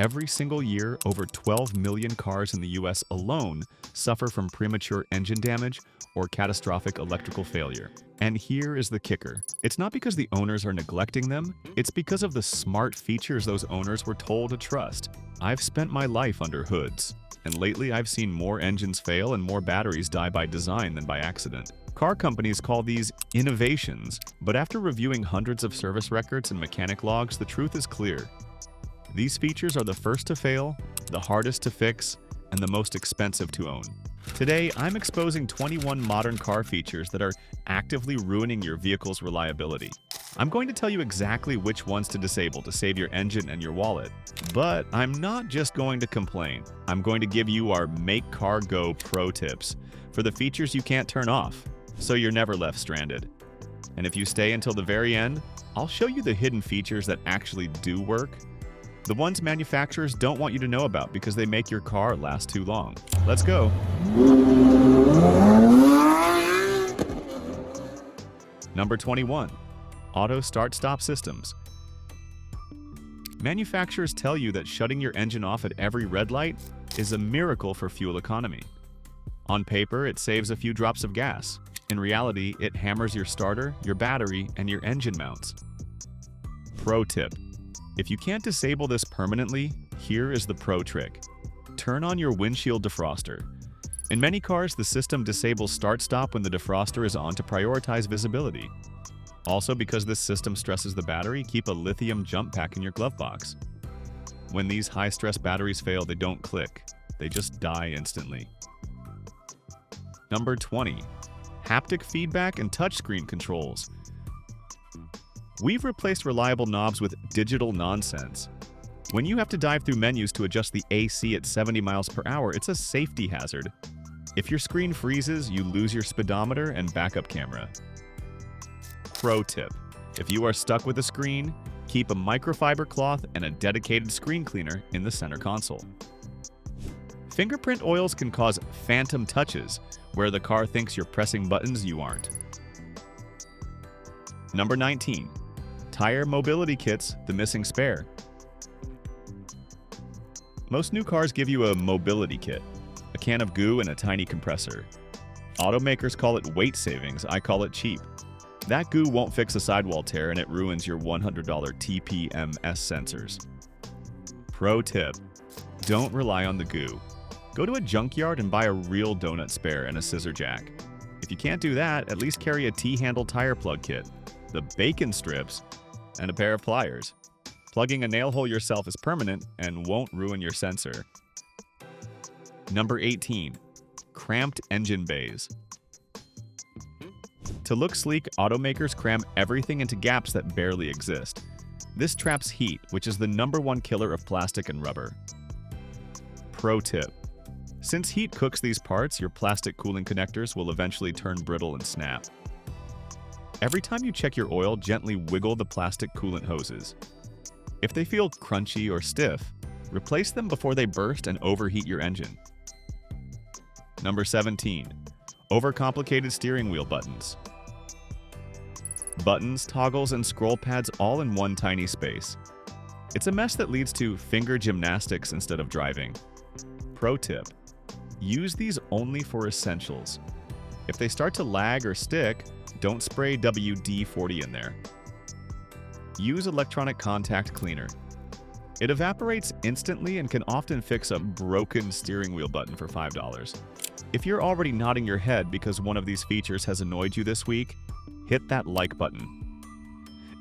Every single year, over 12 million cars in the US alone suffer from premature engine damage or catastrophic electrical failure. And here is the kicker. It's not because the owners are neglecting them, it's because of the smart features those owners were told to trust. I've spent my life under hoods, and lately I've seen more engines fail and more batteries die by design than by accident. Car companies call these innovations, but after reviewing hundreds of service records and mechanic logs, the truth is clear. These features are the first to fail, the hardest to fix, and the most expensive to own. Today, I'm exposing 21 modern car features that are actively ruining your vehicle's reliability. I'm going to tell you exactly which ones to disable to save your engine and your wallet. But I'm not just going to complain. I'm going to give you our Make Car Go pro tips for the features you can't turn off, so you're never left stranded. And if you stay until the very end, I'll show you the hidden features that actually do work, the ones manufacturers don't want you to know about because they make your car last too long. Let's go. Number 21. Auto start-stop systems. Manufacturers tell you that shutting your engine off at every red light is a miracle for fuel economy. On paper, it saves a few drops of gas. In reality, it hammers your starter, your battery, and your engine mounts. Pro tip. If you can't disable this permanently, here is the pro trick. Turn on your windshield defroster. In many cars, the system disables start-stop when the defroster is on to prioritize visibility. Also, because this system stresses the battery, keep a lithium jump pack in your glove box. When these high-stress batteries fail, they don't click. They just die instantly. Number 20. Haptic feedback and touchscreen controls. We've replaced reliable knobs with digital nonsense. When you have to dive through menus to adjust the AC at 70 miles per hour, it's a safety hazard. If your screen freezes, you lose your speedometer and backup camera. Pro tip. If you are stuck with a screen, keep a microfiber cloth and a dedicated screen cleaner in the center console. Fingerprint oils can cause phantom touches, where the car thinks you're pressing buttons you aren't. Number 19. Tire mobility kits, the missing spare. Most new cars give you a mobility kit, a can of goo and a tiny compressor. Automakers call it weight savings, I call it cheap. That goo won't fix a sidewall tear and it ruins your $100 TPMS sensors. Pro tip. Don't rely on the goo. Go to a junkyard and buy a real donut spare and a scissor jack. If you can't do that, at least carry a T-handle tire plug kit, the bacon strips, and a pair of pliers. Plugging a nail hole yourself is permanent and won't ruin your sensor. Number 18. Cramped engine bays. To look sleek, automakers cram everything into gaps that barely exist. This traps heat, which is the #1 killer of plastic and rubber. Pro tip. Since heat cooks these parts, your plastic cooling connectors will eventually turn brittle and snap. Every time you check your oil, gently wiggle the plastic coolant hoses. If they feel crunchy or stiff, replace them before they burst and overheat your engine. Number 17. Overcomplicated steering wheel buttons. Buttons, toggles, and scroll pads all in one tiny space. It's a mess that leads to finger gymnastics instead of driving. Pro tip. Use these only for essentials. If they start to lag or stick, don't spray WD-40 in there. Use electronic contact cleaner. It evaporates instantly and can often fix a broken steering wheel button for $5. If you're already nodding your head because one of these features has annoyed you this week, hit that like button.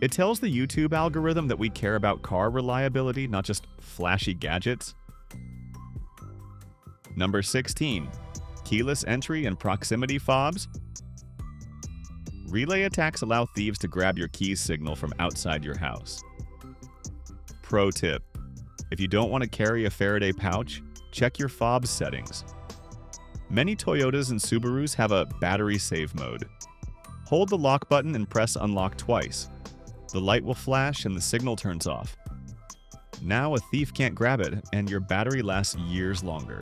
It tells the YouTube algorithm that we care about car reliability, not just flashy gadgets. Number 16. Keyless entry and proximity fobs. Relay attacks allow thieves to grab your keys signal from outside your house. Pro tip. If you don't want to carry a Faraday pouch, check your fob settings. Many Toyotas and Subarus have a battery save mode. Hold the lock button and press unlock twice. The light will flash and the signal turns off. Now a thief can't grab it and your battery lasts years longer.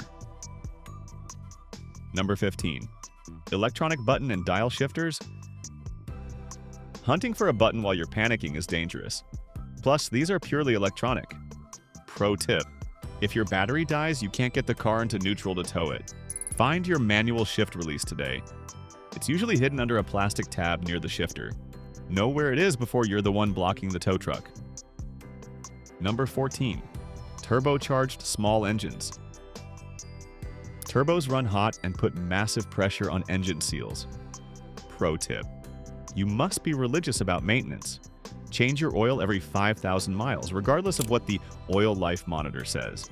Number 15. Electronic button and dial shifters. Hunting for a button while you're panicking is dangerous. Plus, these are purely electronic. Pro tip. If your battery dies, you can't get the car into neutral to tow it. Find your manual shift release today. It's usually hidden under a plastic tab near the shifter. Know where it is before you're the one blocking the tow truck. Number 14. Turbocharged small engines. Turbos run hot and put massive pressure on engine seals. Pro tip: you must be religious about maintenance. Change your oil every 5,000 miles, regardless of what the oil life monitor says.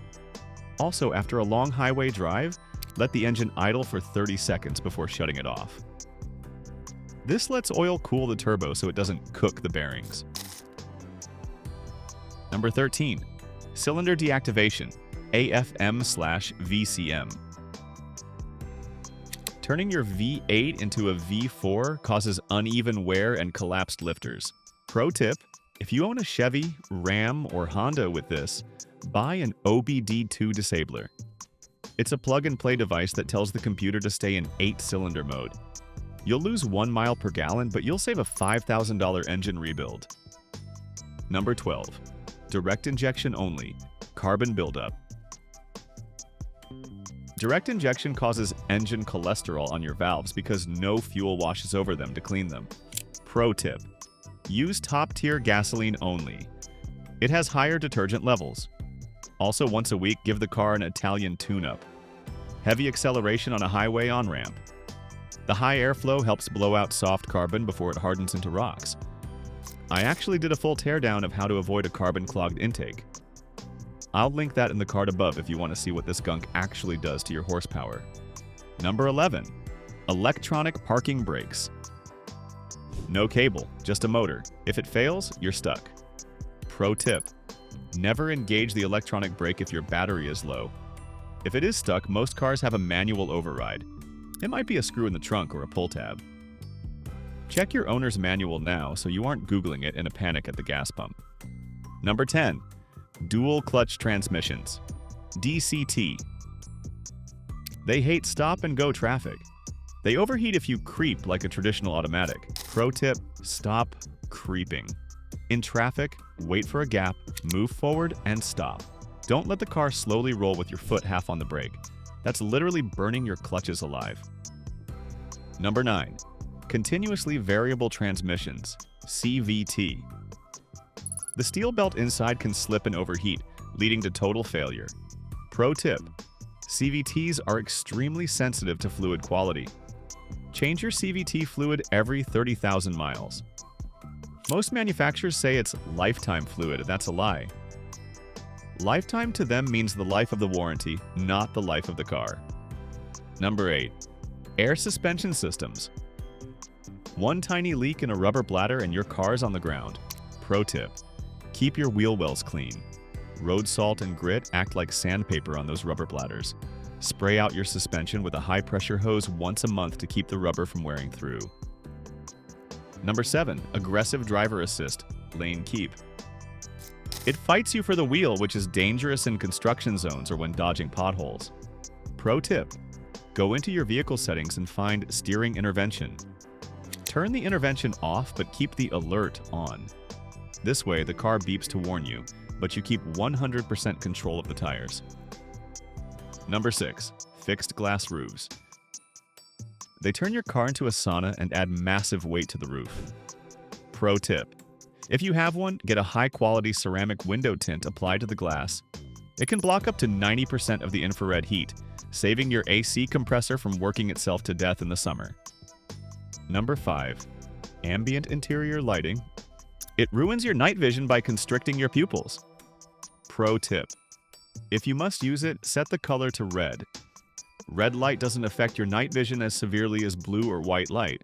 Also, after a long highway drive, let the engine idle for 30 seconds before shutting it off. This lets oil cool the turbo so it doesn't cook the bearings. Number 13. Cylinder deactivation, AFM/VCM. Turning your V8 into a V4 causes uneven wear and collapsed lifters. Pro tip: if you own a Chevy, Ram, or Honda with this, buy an OBD2 disabler. It's a plug-and-play device that tells the computer to stay in 8-cylinder mode. You'll lose 1 mile per gallon, but you'll save a $5,000 engine rebuild. Number 12. Direct injection only, carbon buildup. Direct injection causes engine cholesterol on your valves because no fuel washes over them to clean them. Pro tip: use top-tier gasoline only. It has higher detergent levels. Also, once a week, give the car an Italian tune-up. Heavy acceleration on a highway on-ramp. The high airflow helps blow out soft carbon before it hardens into rocks. I actually did a full teardown of how to avoid a carbon-clogged intake. I'll link that in the card above if you want to see what this gunk actually does to your horsepower. Number 11. Electronic parking brakes. No cable, just a motor. If it fails, you're stuck. Pro tip: never engage the electronic brake if your battery is low. If it is stuck, most cars have a manual override. It might be a screw in the trunk or a pull tab. Check your owner's manual now so you aren't Googling it in a panic at the gas pump. Number 10. Dual clutch transmissions, DCT. They hate stop-and-go traffic. They overheat if you creep like a traditional automatic. Pro tip: stop creeping. In traffic, wait for a gap, move forward, and stop. Don't let the car slowly roll with your foot half on the brake. That's literally burning your clutches alive. Number 9. Continuously variable transmissions, CVT. The steel belt inside can slip and overheat, leading to total failure. Pro tip: CVTs are extremely sensitive to fluid quality. Change your CVT fluid every 30,000 miles. Most manufacturers say it's lifetime fluid, and that's a lie. Lifetime to them means the life of the warranty, not the life of the car. Number 8. Air suspension systems. One tiny leak in a rubber bladder and your car's on the ground. Pro tip: keep your wheel wells clean. Road salt and grit act like sandpaper on those rubber bladders. Spray out your suspension with a high-pressure hose once a month to keep the rubber from wearing through. Number 7. Aggressive driver assist, lane keep. It fights you for the wheel, which is dangerous in construction zones or when dodging potholes. Pro tip: go into your vehicle settings and find steering intervention. Turn the intervention off, but keep the alert on. This way, the car beeps to warn you, but you keep 100% control of the tires. Number 6. Fixed glass roofs. They turn your car into a sauna and add massive weight to the roof. Pro tip: if you have one, get a high-quality ceramic window tint applied to the glass. It can block up to 90% of the infrared heat, saving your AC compressor from working itself to death in the summer. Number 5. Ambient interior lighting. It ruins your night vision by constricting your pupils. Pro tip: if you must use it, set the color to red. Red light doesn't affect your night vision as severely as blue or white light.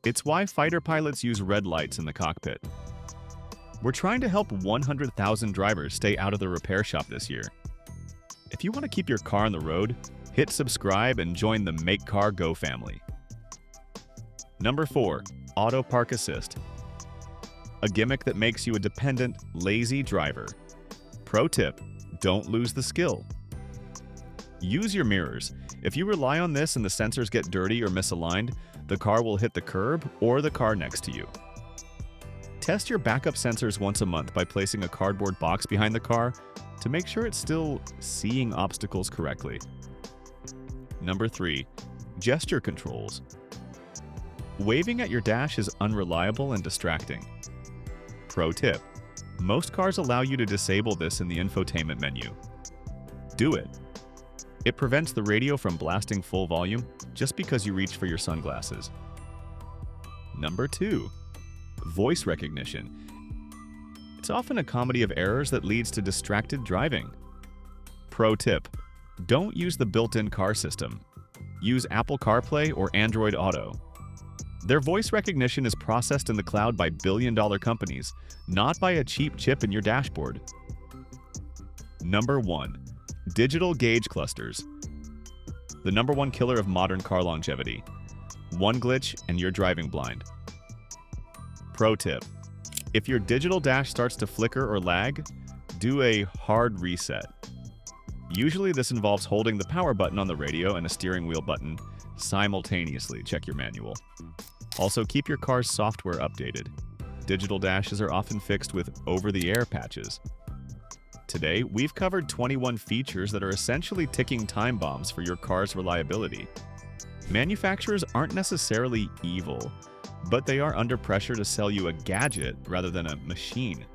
It's why fighter pilots use red lights in the cockpit. We're trying to help 100,000 drivers stay out of the repair shop this year. If you want to keep your car on the road, hit subscribe and join the Make Car Go family. Number 4. Auto Park Assist. A gimmick that makes you a dependent, lazy driver. Pro tip: don't lose the skill. Use your mirrors. If you rely on this and the sensors get dirty or misaligned, the car will hit the curb or the car next to you. Test your backup sensors once a month by placing a cardboard box behind the car to make sure it's still seeing obstacles correctly. Number 3. Gesture controls. Waving at your dash is unreliable and distracting. Pro tip: most cars allow you to disable this in the infotainment menu. Do it. It prevents the radio from blasting full volume just because you reach for your sunglasses. Number 2. Voice recognition. It's often a comedy of errors that leads to distracted driving. Pro tip: don't use the built-in car system. Use Apple CarPlay or Android Auto. Their voice recognition is processed in the cloud by billion-dollar companies, not by a cheap chip in your dashboard. Number 1. Digital gauge clusters. The number one killer of modern car longevity. One glitch and you're driving blind. Pro tip: if your digital dash starts to flicker or lag, do a hard reset. Usually this involves holding the power button on the radio and a steering wheel button simultaneously. Check your manual. Also, keep your car's software updated. Digital dashes are often fixed with over-the-air patches. Today, we've covered 21 features that are essentially ticking time bombs for your car's reliability. Manufacturers aren't necessarily evil, but they are under pressure to sell you a gadget rather than a machine.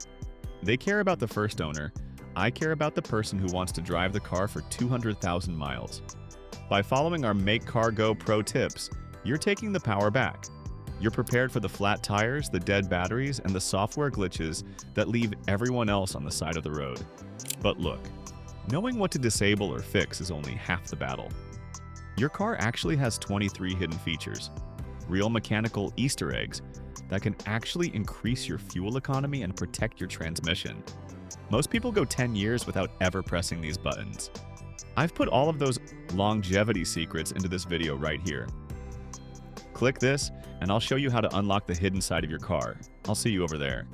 They care about the first owner. I care about the person who wants to drive the car for 200,000 miles. By following our Make Car Go Pro tips, you're taking the power back. You're prepared for the flat tires, the dead batteries, and the software glitches that leave everyone else on the side of the road. But look, knowing what to disable or fix is only half the battle. Your car actually has 23 hidden features, real mechanical Easter eggs that can actually increase your fuel economy and protect your transmission. Most people go 10 years without ever pressing these buttons. I've put all of those longevity secrets into this video right here. Click this, and I'll show you how to unlock the hidden side of your car. I'll see you over there.